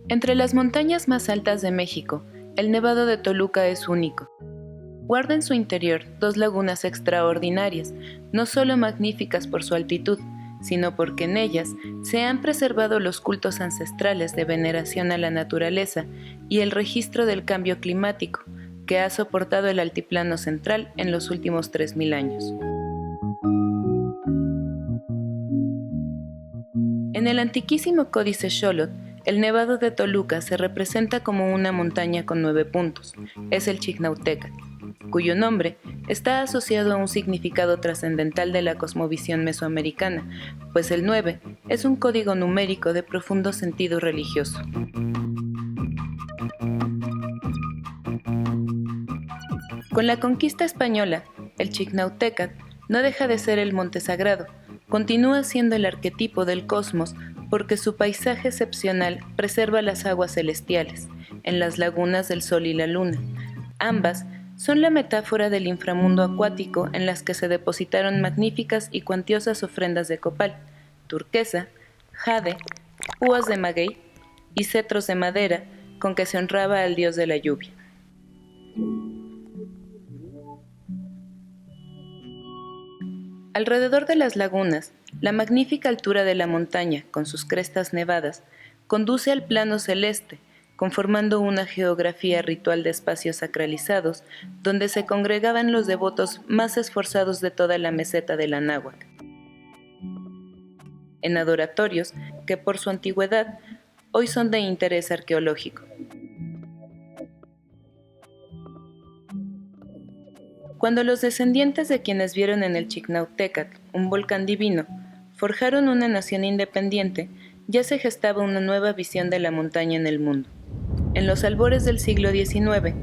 Entre las montañas más altas de México, el Nevado de Toluca es único. Guarda en su interior dos lagunas extraordinarias, no solo magníficas por su altitud, sino porque en ellas se han preservado los cultos ancestrales de veneración a la naturaleza y el registro del cambio climático que ha soportado el altiplano central en los últimos 3000 años. En el antiquísimo Códice Xolotl, el Nevado de Toluca se representa como una montaña con 9 puntos, es el Chignautecatl, cuyo nombre está asociado a un significado trascendental de la cosmovisión mesoamericana, pues el 9 es un código numérico de profundo sentido religioso. Con la conquista española, el Chignautecatl no deja de ser el monte sagrado, continúa siendo el arquetipo del cosmos porque su paisaje excepcional preserva las aguas celestiales, en las lagunas del Sol y la Luna. Ambas son la metáfora del inframundo acuático en las que se depositaron magníficas y cuantiosas ofrendas de copal, turquesa, jade, púas de maguey y cetros de madera con que se honraba al dios de la lluvia. Alrededor de las lagunas, la magnífica altura de la montaña, con sus crestas nevadas, conduce al plano celeste, conformando una geografía ritual de espacios sacralizados donde se congregaban los devotos más esforzados de toda la meseta del Anáhuac. En adoratorios que por su antigüedad hoy son de interés arqueológico. Cuando los descendientes de quienes vieron en el Chignautecatl un volcán divino forjaron una nación independiente, ya se gestaba una nueva visión de la montaña en el mundo. En los albores del siglo XIX,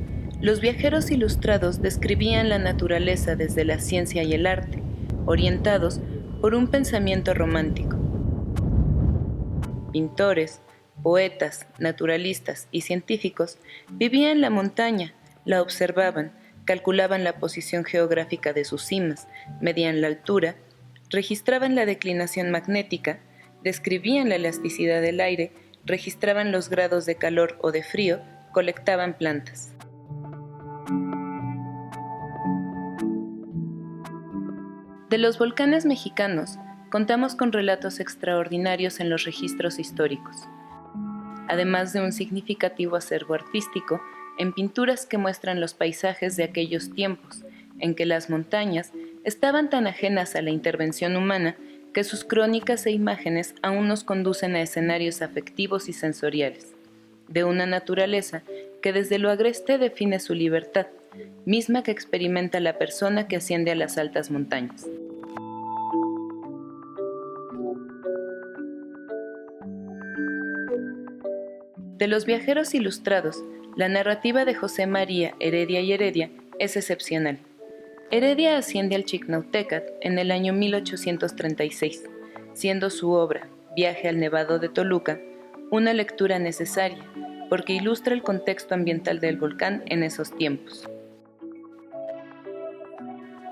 los viajeros ilustrados describían la naturaleza desde la ciencia y el arte, orientados por un pensamiento romántico. Pintores, poetas, naturalistas y científicos vivían la montaña, la observaban, calculaban la posición geográfica de sus cimas, medían la altura, registraban la declinación magnética, describían la elasticidad del aire, registraban los grados de calor o de frío, colectaban plantas. De los volcanes mexicanos, contamos con relatos extraordinarios en los registros históricos, además de un significativo acervo artístico en pinturas que muestran los paisajes de aquellos tiempos, en que las montañas estaban tan ajenas a la intervención humana que sus crónicas e imágenes aún nos conducen a escenarios afectivos y sensoriales, de una naturaleza que desde lo agreste define su libertad, misma que experimenta la persona que asciende a las altas montañas. De los viajeros ilustrados, la narrativa de José María Heredia y Heredia es excepcional. Heredia asciende al Chignautecatl en el año 1836, siendo su obra, Viaje al Nevado de Toluca, una lectura necesaria, porque ilustra el contexto ambiental del volcán en esos tiempos.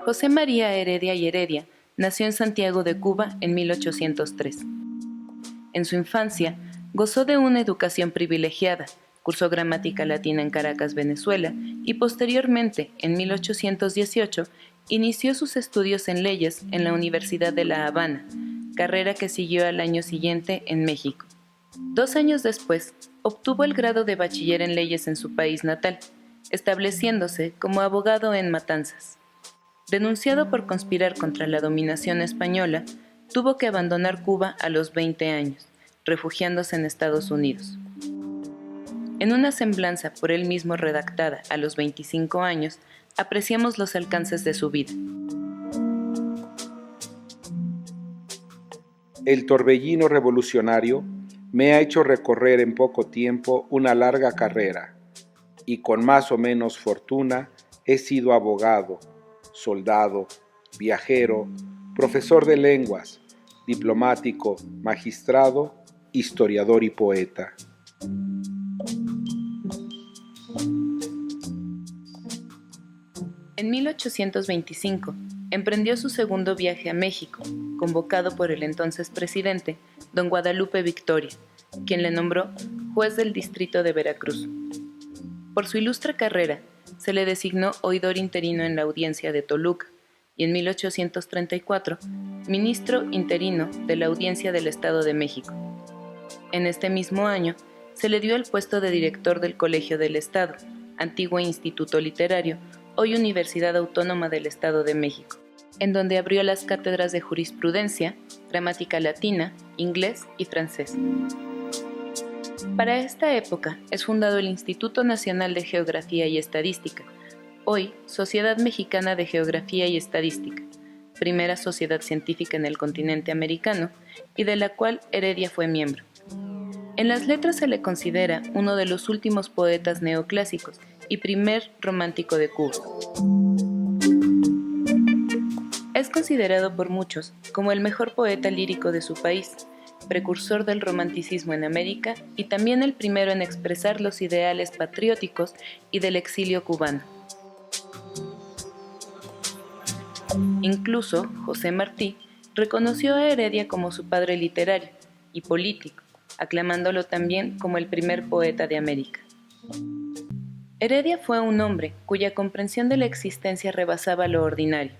José María Heredia y Heredia nació en Santiago de Cuba en 1803. En su infancia, gozó de una educación privilegiada, cursó gramática latina en Caracas, Venezuela, y posteriormente, en 1818, inició sus estudios en leyes en la Universidad de La Habana, carrera que siguió al año siguiente en México. 2 años después, obtuvo el grado de bachiller en leyes en su país natal, estableciéndose como abogado en Matanzas. Denunciado por conspirar contra la dominación española, tuvo que abandonar Cuba a los 20 años, refugiándose en Estados Unidos. En una semblanza por él mismo redactada a los 25 años, apreciamos los alcances de su vida. El torbellino revolucionario me ha hecho recorrer en poco tiempo una larga carrera, y con más o menos fortuna he sido abogado, soldado, viajero, profesor de lenguas, diplomático, magistrado, historiador y poeta. En 1825, emprendió su segundo viaje a México, convocado por el entonces presidente, don Guadalupe Victoria, quien le nombró juez del distrito de Veracruz. Por su ilustre carrera, se le designó oidor interino en la audiencia de Toluca y en 1834, ministro interino de la Audiencia del Estado de México. En este mismo año, se le dio el puesto de director del Colegio del Estado, antiguo Instituto Literario, hoy Universidad Autónoma del Estado de México, en donde abrió las cátedras de jurisprudencia, gramática latina, inglés y francés. Para esta época es fundado el Instituto Nacional de Geografía y Estadística, hoy Sociedad Mexicana de Geografía y Estadística, primera sociedad científica en el continente americano y de la cual Heredia fue miembro. En las letras se le considera uno de los últimos poetas neoclásicos y primer romántico de Cuba. Es considerado por muchos como el mejor poeta lírico de su país, precursor del romanticismo en América y también el primero en expresar los ideales patrióticos y del exilio cubano. Incluso José Martí reconoció a Heredia como su padre literario y político, aclamándolo también como el primer poeta de América. Heredia fue un hombre cuya comprensión de la existencia rebasaba lo ordinario.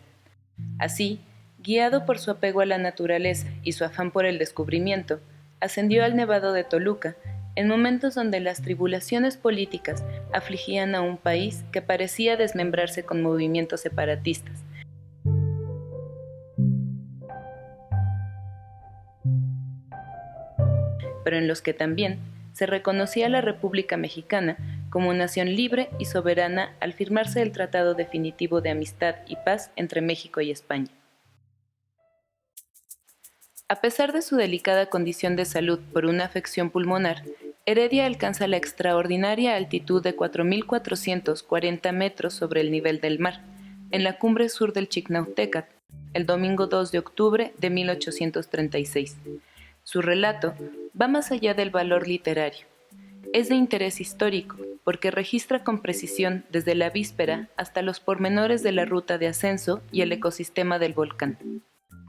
Así, guiado por su apego a la naturaleza y su afán por el descubrimiento, ascendió al Nevado de Toluca en momentos donde las tribulaciones políticas afligían a un país que parecía desmembrarse con movimientos separatistas. Pero en los que también se reconocía a la República Mexicana como nación libre y soberana al firmarse el Tratado Definitivo de Amistad y Paz entre México y España. A pesar de su delicada condición de salud por una afección pulmonar, Heredia alcanza la extraordinaria altitud de 4.440 metros sobre el nivel del mar, en la cumbre sur del Chicnauhtécat, el domingo 2 de octubre de 1836. Su relato va más allá del valor literario. Es de interés histórico, porque registra con precisión desde la víspera hasta los pormenores de la ruta de ascenso y el ecosistema del volcán.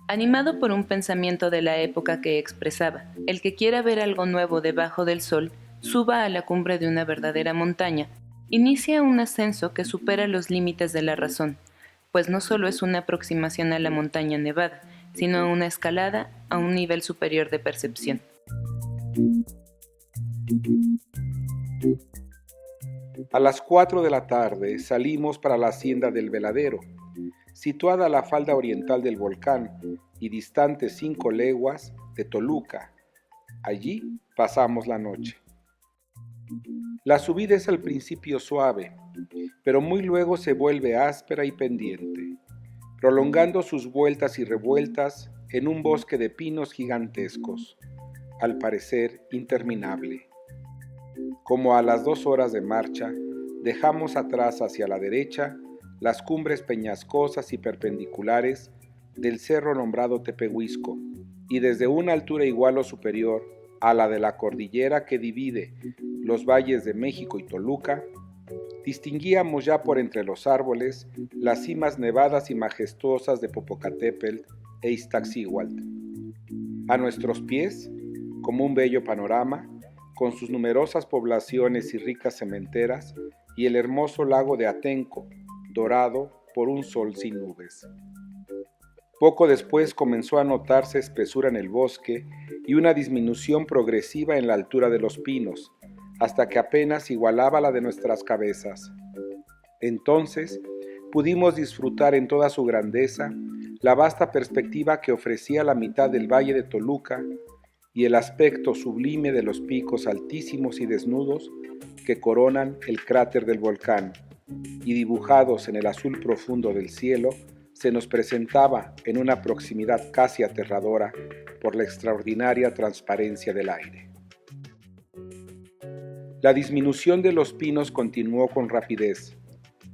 Animado por un pensamiento de la época que expresaba, el que quiera ver algo nuevo debajo del sol, suba a la cumbre de una verdadera montaña, inicia un ascenso que supera los límites de la razón, pues no solo es una aproximación a la montaña nevada, sino una escalada a un nivel superior de percepción. A las 4 de la tarde salimos para la hacienda del Veladero, situada a la falda oriental del volcán y distante 5 leguas de Toluca. Allí pasamos la noche. La subida es al principio suave, pero muy luego se vuelve áspera y pendiente, prolongando sus vueltas y revueltas en un bosque de pinos gigantescos, al parecer interminable. Como a las 2 horas de marcha, dejamos atrás hacia la derecha las cumbres peñascosas y perpendiculares del cerro nombrado Tepehuisco, y desde una altura igual o superior a la de la cordillera que divide los valles de México y Toluca, distinguíamos ya por entre los árboles las cimas nevadas y majestuosas de Popocatépetl e Iztaccíhuatl. A nuestros pies, como un bello panorama, con sus numerosas poblaciones y ricas cementeras, y el hermoso lago de Atenco, dorado por un sol sin nubes. Poco después comenzó a notarse espesura en el bosque y una disminución progresiva en la altura de los pinos, hasta que apenas igualaba la de nuestras cabezas. Entonces pudimos disfrutar en toda su grandeza la vasta perspectiva que ofrecía la mitad del valle de Toluca y el aspecto sublime de los picos altísimos y desnudos que coronan el cráter del volcán, y dibujados en el azul profundo del cielo, se nos presentaba en una proximidad casi aterradora por la extraordinaria transparencia del aire. La disminución de los pinos continuó con rapidez,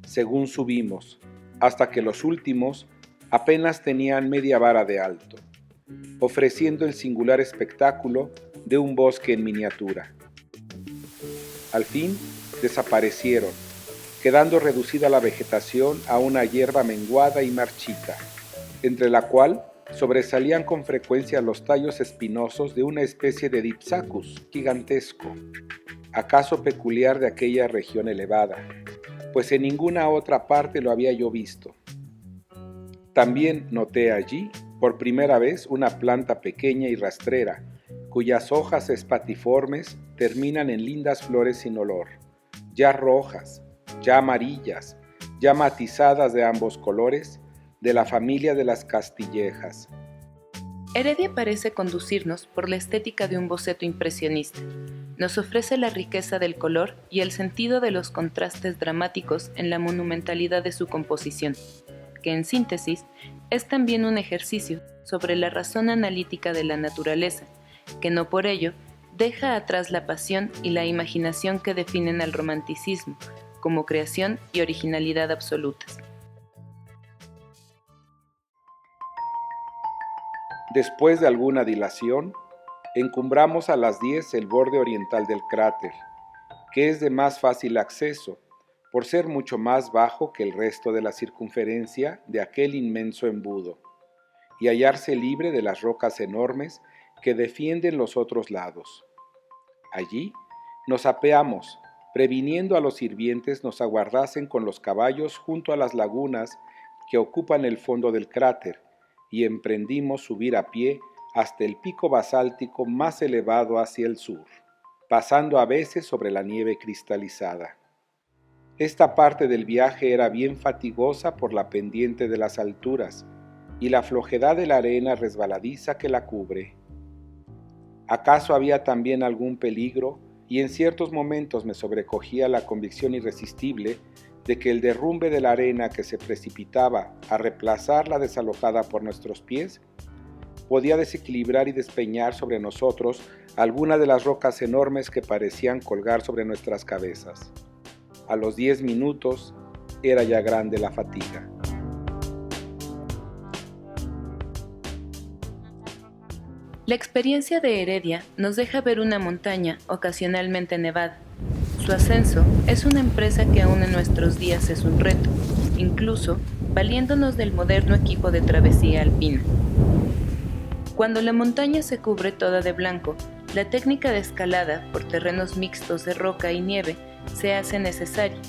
según subimos, hasta que los últimos apenas tenían media vara de alto, ofreciendo el singular espectáculo de un bosque en miniatura. Al fin desaparecieron, quedando reducida la vegetación a una hierba menguada y marchita, entre la cual sobresalían con frecuencia los tallos espinosos de una especie de Dipsacus gigantesco, acaso peculiar de aquella región elevada, pues en ninguna otra parte lo había yo visto. También noté allí, por primera vez, una planta pequeña y rastrera, cuyas hojas espatiformes terminan en lindas flores sin olor, ya rojas, ya amarillas, ya matizadas de ambos colores, de la familia de las castillejas. Heredia parece conducirnos por la estética de un boceto impresionista. Nos ofrece la riqueza del color y el sentido de los contrastes dramáticos en la monumentalidad de su composición, que en síntesis es también un ejercicio sobre la razón analítica de la naturaleza, que no por ello deja atrás la pasión y la imaginación que definen al romanticismo como creación y originalidad absolutas. Después de alguna dilación, encumbramos a las 10 el borde oriental del cráter, que es de más fácil acceso, por ser mucho más bajo que el resto de la circunferencia de aquel inmenso embudo, y hallarse libre de las rocas enormes que defienden los otros lados. Allí nos apeamos, previniendo a los sirvientes nos aguardasen con los caballos junto a las lagunas que ocupan el fondo del cráter, y emprendimos subir a pie hasta el pico basáltico más elevado hacia el sur, pasando a veces sobre la nieve cristalizada. Esta parte del viaje era bien fatigosa por la pendiente de las alturas y la flojedad de la arena resbaladiza que la cubre. ¿Acaso había también algún peligro? Y en ciertos momentos me sobrecogía la convicción irresistible de que el derrumbe de la arena que se precipitaba a reemplazar la desalojada por nuestros pies podía desequilibrar y despeñar sobre nosotros alguna de las rocas enormes que parecían colgar sobre nuestras cabezas. A los 10 minutos era ya grande la fatiga. La experiencia de Heredia nos deja ver una montaña ocasionalmente nevada. Su ascenso es una empresa que aún en nuestros días es un reto, incluso valiéndonos del moderno equipo de travesía alpina. Cuando la montaña se cubre toda de blanco, la técnica de escalada por terrenos mixtos de roca y nieve se hace necesaria.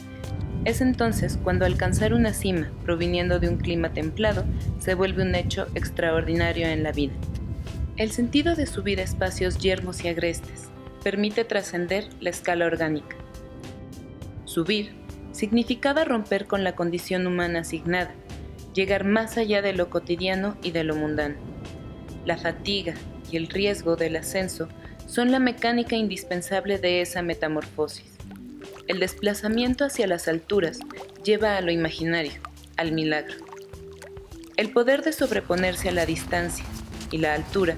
Es entonces cuando alcanzar una cima proviniendo de un clima templado se vuelve un hecho extraordinario en la vida. El sentido de subir espacios yermos y agrestes permite trascender la escala orgánica. Subir significaba romper con la condición humana asignada, llegar más allá de lo cotidiano y de lo mundano. La fatiga y el riesgo del ascenso son la mecánica indispensable de esa metamorfosis. El desplazamiento hacia las alturas lleva a lo imaginario, al milagro. El poder de sobreponerse a la distancia y la altura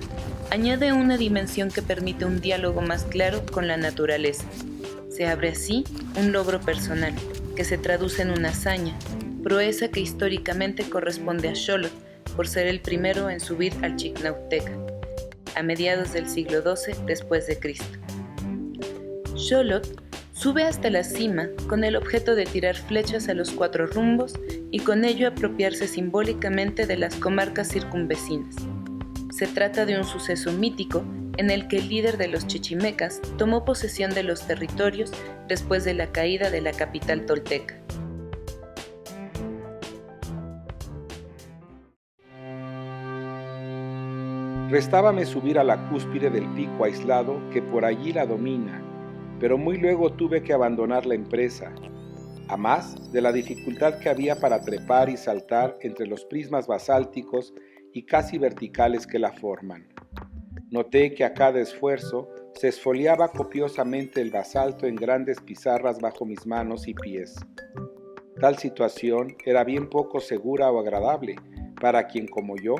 añade una dimensión que permite un diálogo más claro con la naturaleza. Se abre así un logro personal, que se traduce en una hazaña, proeza que históricamente corresponde a Xolotl por ser el primero en subir al Chignauteca, a mediados del siglo XII después de Cristo. Xolotl sube hasta la cima con el objeto de tirar flechas a los 4 rumbos y con ello apropiarse simbólicamente de las comarcas circunvecinas. Se trata de un suceso mítico en el que el líder de los chichimecas tomó posesión de los territorios después de la caída de la capital tolteca. Restábame subir a la cúspide del pico aislado que por allí la domina, pero muy luego tuve que abandonar la empresa, a más de la dificultad que había para trepar y saltar entre los prismas basálticos y casi verticales que la forman. Noté que a cada esfuerzo se esfoliaba copiosamente el basalto en grandes pizarras bajo mis manos y pies. Tal situación era bien poco segura o agradable para quien como yo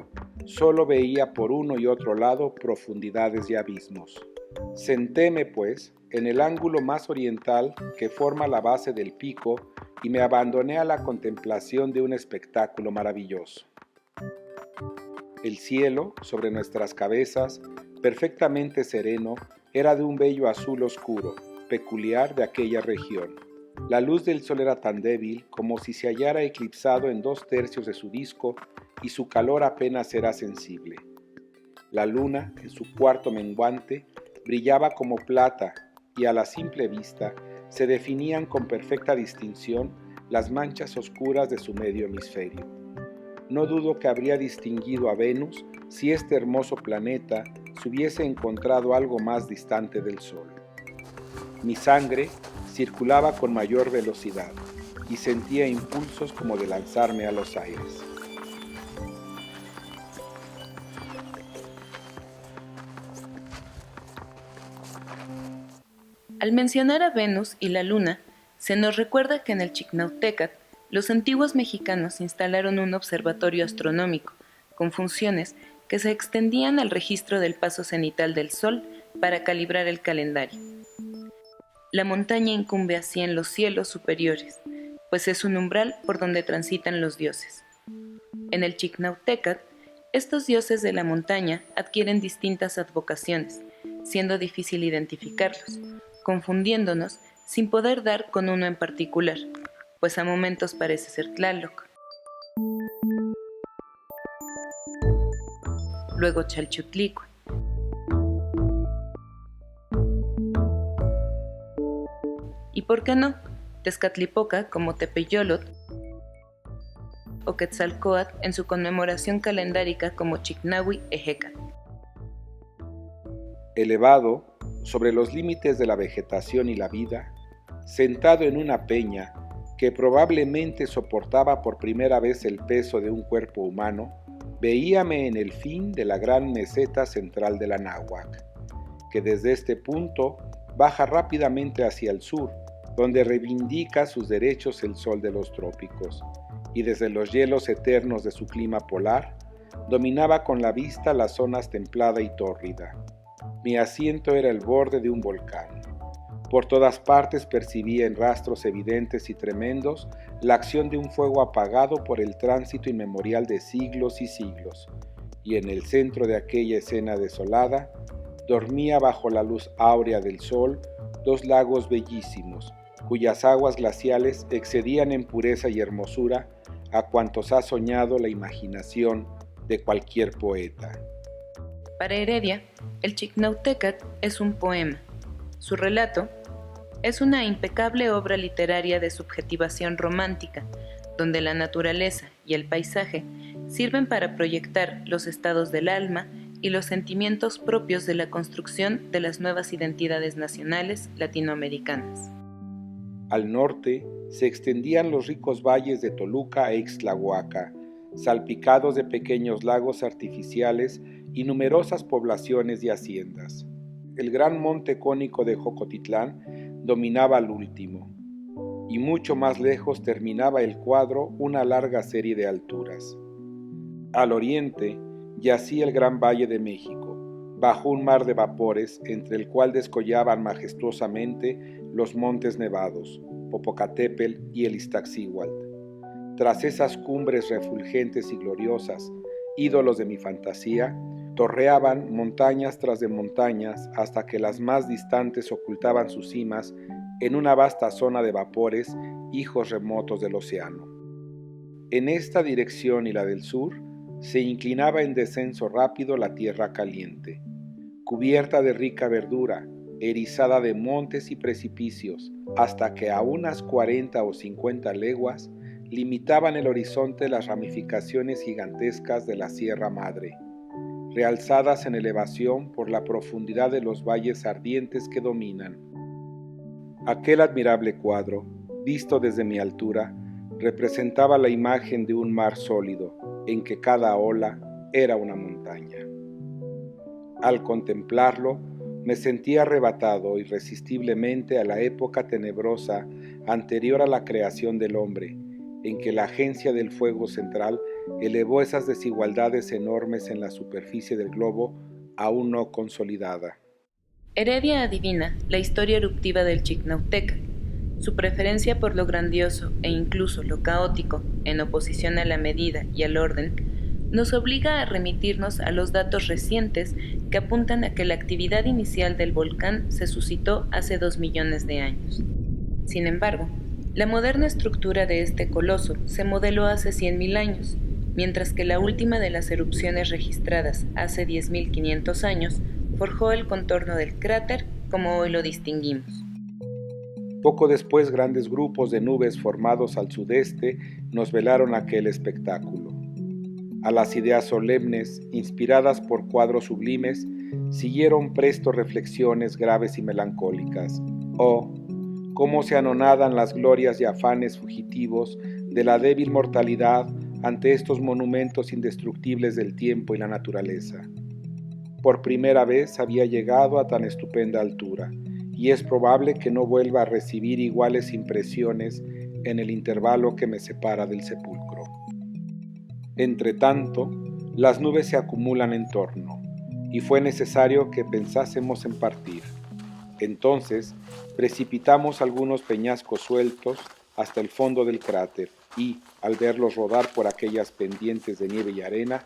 solo veía por uno y otro lado profundidades y abismos. Sentéme, pues, en el ángulo más oriental que forma la base del pico y me abandoné a la contemplación de un espectáculo maravilloso. El cielo, sobre nuestras cabezas, perfectamente sereno, era de un bello azul oscuro, peculiar de aquella región. La luz del sol era tan débil como si se hallara eclipsado en 2/3 de su disco y su calor apenas era sensible. La luna, en su cuarto menguante, brillaba como plata y a la simple vista se definían con perfecta distinción las manchas oscuras de su medio hemisferio. No dudo que habría distinguido a Venus si este hermoso planeta se hubiese encontrado algo más distante del Sol. Mi sangre circulaba con mayor velocidad y sentía impulsos como de lanzarme a los aires. Al mencionar a Venus y la Luna, se nos recuerda que en el Chicnauhtécat los antiguos mexicanos instalaron un observatorio astronómico con funciones que se extendían al registro del paso cenital del Sol para calibrar el calendario. La montaña incumbe así en los cielos superiores, pues es un umbral por donde transitan los dioses. En el Chicnauhtécat, estos dioses de la montaña adquieren distintas advocaciones, siendo difícil identificarlos, confundiéndonos sin poder dar con uno en particular, pues a momentos parece ser Tlaloc, luego Chalchutlicue, y por qué no, Tezcatlipoca como Tepeyolotl, o Quetzalcóatl en su conmemoración calendárica como Chicnahui Ejecat. Elevado sobre los límites de la vegetación y la vida, sentado en una peña que probablemente soportaba por primera vez el peso de un cuerpo humano, veíame en el fin de la gran meseta central del Anáhuac, que desde este punto baja rápidamente hacia el sur, donde reivindica sus derechos el sol de los trópicos, y desde los hielos eternos de su clima polar, dominaba con la vista las zonas templada y tórrida. Mi asiento era el borde de un volcán. Por todas partes percibía en rastros evidentes y tremendos la acción de un fuego apagado por el tránsito inmemorial de siglos y siglos, y en el centro de aquella escena desolada, dormía bajo la luz áurea del sol dos lagos bellísimos, cuyas aguas glaciales excedían en pureza y hermosura a cuantos ha soñado la imaginación de cualquier poeta. Para Heredia, el Chicnauhtécat es un poema. Su relato es una impecable obra literaria de subjetivación romántica, donde la naturaleza y el paisaje sirven para proyectar los estados del alma y los sentimientos propios de la construcción de las nuevas identidades nacionales latinoamericanas. Al norte se extendían los ricos valles de Toluca e Ixtlahuaca, salpicados de pequeños lagos artificiales y numerosas poblaciones y haciendas. El gran monte cónico de Jocotitlán dominaba al último, y mucho más lejos terminaba el cuadro una larga serie de alturas. Al oriente yacía el gran Valle de México, bajo un mar de vapores entre el cual descollaban majestuosamente los montes nevados, Popocatépetl y el Iztaccíhuatl. Tras esas cumbres refulgentes y gloriosas, ídolos de mi fantasía, torreaban montañas tras de montañas hasta que las más distantes ocultaban sus cimas en una vasta zona de vapores, hijos remotos del océano. En esta dirección y la del sur, se inclinaba en descenso rápido la tierra caliente, cubierta de rica verdura, erizada de montes y precipicios, hasta que a unas 40 o 50 leguas limitaban el horizonte las ramificaciones gigantescas de la Sierra Madre, realzadas en elevación por la profundidad de los valles ardientes que dominan. Aquel admirable cuadro, visto desde mi altura, representaba la imagen de un mar sólido, en que cada ola era una montaña. Al contemplarlo, me sentí arrebatado irresistiblemente a la época tenebrosa anterior a la creación del hombre, en que la agencia del fuego central elevó esas desigualdades enormes en la superficie del globo aún no consolidada. Heredia adivina la historia eruptiva del Chicnauhtécat, su preferencia por lo grandioso e incluso lo caótico, en oposición a la medida y al orden, nos obliga a remitirnos a los datos recientes que apuntan a que la actividad inicial del volcán se suscitó hace 2 millones de años. Sin embargo, la moderna estructura de este coloso se modeló hace 100.000 años, mientras que la última de las erupciones registradas hace 10.500 años forjó el contorno del cráter como hoy lo distinguimos. Poco después, grandes grupos de nubes formados al sudeste nos velaron aquel espectáculo. A las ideas solemnes, inspiradas por cuadros sublimes, siguieron presto reflexiones graves y melancólicas. Oh, cómo se anonadan las glorias y afanes fugitivos de la débil mortalidad ante estos monumentos indestructibles del tiempo y la naturaleza. Por primera vez había llegado a tan estupenda altura, y es probable que no vuelva a recibir iguales impresiones en el intervalo que me separa del sepulcro. Entretanto, las nubes se acumulan en torno, y fue necesario que pensásemos en partir. Entonces, precipitamos algunos peñascos sueltos hasta el fondo del cráter, y, al verlos rodar por aquellas pendientes de nieve y arena,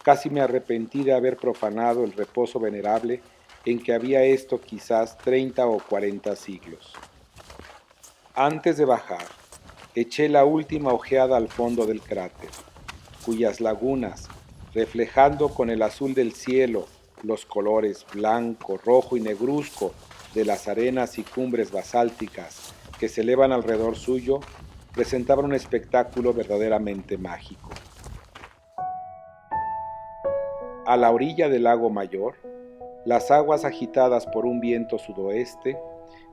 casi me arrepentí de haber profanado el reposo venerable en que había esto quizás 30 o 40 siglos. Antes de bajar, eché la última ojeada al fondo del cráter, cuyas lagunas, reflejando con el azul del cielo los colores blanco, rojo y negruzco de las arenas y cumbres basálticas que se elevan alrededor suyo, presentaban un espectáculo verdaderamente mágico. A la orilla del lago mayor, las aguas agitadas por un viento sudoeste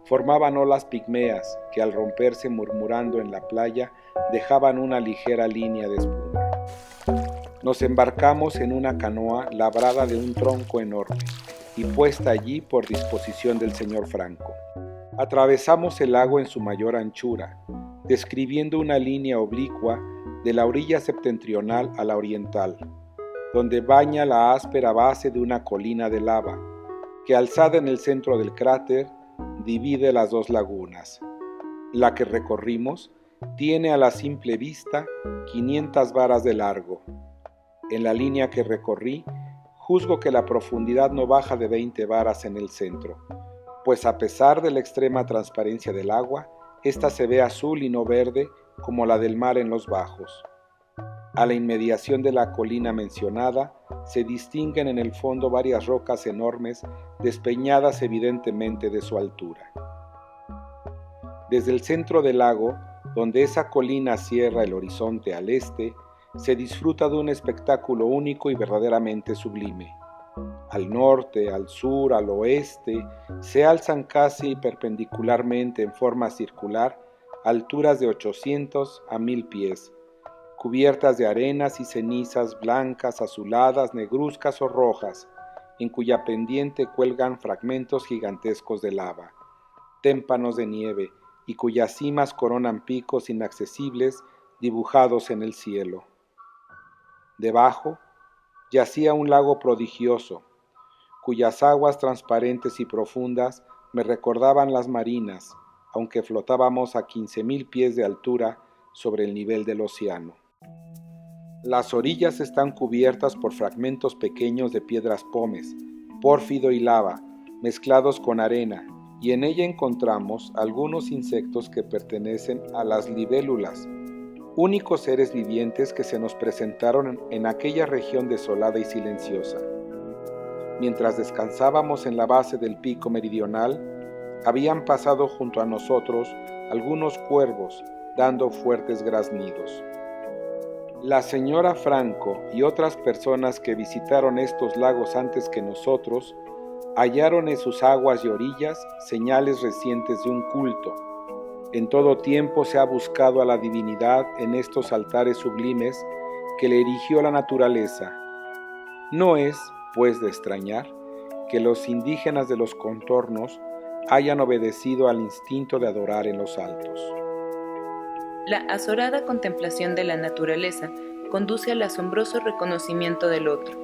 formaban olas pigmeas que al romperse murmurando en la playa dejaban una ligera línea de espuma. Nos embarcamos en una canoa labrada de un tronco enorme y puesta allí por disposición del señor Franco. Atravesamos el lago en su mayor anchura, describiendo una línea oblicua de la orilla septentrional a la oriental, donde baña la áspera base de una colina de lava, que alzada en el centro del cráter, divide las dos lagunas. La que recorrimos tiene a la simple vista 500 varas de largo. En la línea que recorrí, juzgo que la profundidad no baja de 20 varas en el centro, pues a pesar de la extrema transparencia del agua, ésta se ve azul y no verde como la del mar en los bajos. A la inmediación de la colina mencionada, se distinguen en el fondo varias rocas enormes, despeñadas evidentemente de su altura. Desde el centro del lago, donde esa colina cierra el horizonte al este, se disfruta de un espectáculo único y verdaderamente sublime. Al norte, al sur, al oeste, se alzan casi perpendicularmente en forma circular alturas de 800 a 1000 pies, cubiertas de arenas y cenizas blancas, azuladas, negruzcas o rojas, en cuya pendiente cuelgan fragmentos gigantescos de lava, témpanos de nieve, y cuyas cimas coronan picos inaccesibles dibujados en el cielo. Debajo yacía un lago prodigioso, cuyas aguas transparentes y profundas me recordaban las marinas, aunque flotábamos a 15.000 pies de altura sobre el nivel del océano. Las orillas están cubiertas por fragmentos pequeños de piedras pómez, pórfido y lava, mezclados con arena, y en ella encontramos algunos insectos que pertenecen a las libélulas, únicos seres vivientes que se nos presentaron en aquella región desolada y silenciosa. Mientras descansábamos en la base del pico meridional, habían pasado junto a nosotros algunos cuervos, dando fuertes graznidos. La señora Franco y otras personas que visitaron estos lagos antes que nosotros hallaron en sus aguas y orillas señales recientes de un culto. En todo tiempo se ha buscado a la divinidad en estos altares sublimes que le erigió la naturaleza. No es, pues, de extrañar que los indígenas de los contornos hayan obedecido al instinto de adorar en los altos. La azorada contemplación de la naturaleza conduce al asombroso reconocimiento del otro,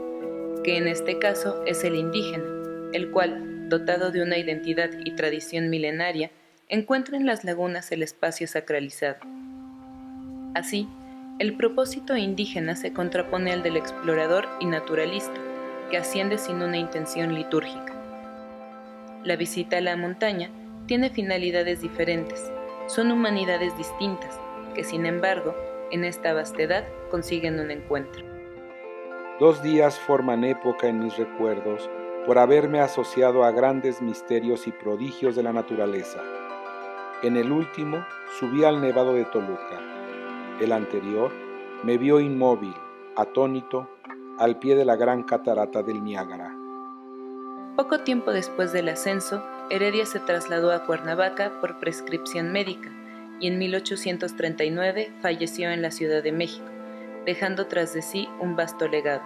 que en este caso es el indígena, el cual, dotado de una identidad y tradición milenaria, encuentra en las lagunas el espacio sacralizado. Así, el propósito indígena se contrapone al del explorador y naturalista, que asciende sin una intención litúrgica. La visita a la montaña tiene finalidades diferentes, son humanidades distintas, que sin embargo en esta vastedad consiguen un encuentro. 2 días forman época en mis recuerdos por haberme asociado a grandes misterios y prodigios de la naturaleza. En el último subí al Nevado de Toluca. El anterior me vio inmóvil, atónito, al pie de la gran catarata del Niágara. Poco tiempo después del ascenso, Heredia se trasladó a Cuernavaca por prescripción médica y en 1839 falleció en la Ciudad de México, dejando tras de sí un vasto legado.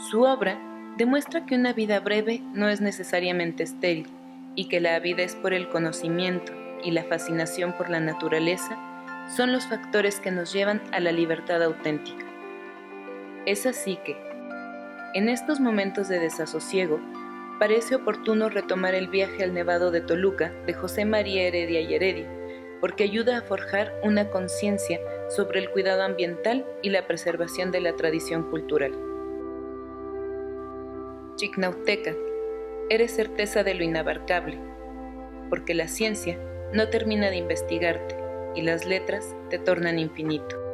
Su obra demuestra que una vida breve no es necesariamente estéril y que la avidez por el conocimiento y la fascinación por la naturaleza son los factores que nos llevan a la libertad auténtica. Es así que, en estos momentos de desasosiego, parece oportuno retomar el viaje al Nevado de Toluca de José María Heredia y Heredia, porque ayuda a forjar una conciencia sobre el cuidado ambiental y la preservación de la tradición cultural. Chicnautecatl, eres certeza de lo inabarcable, porque la ciencia no termina de investigarte y las letras te tornan infinito.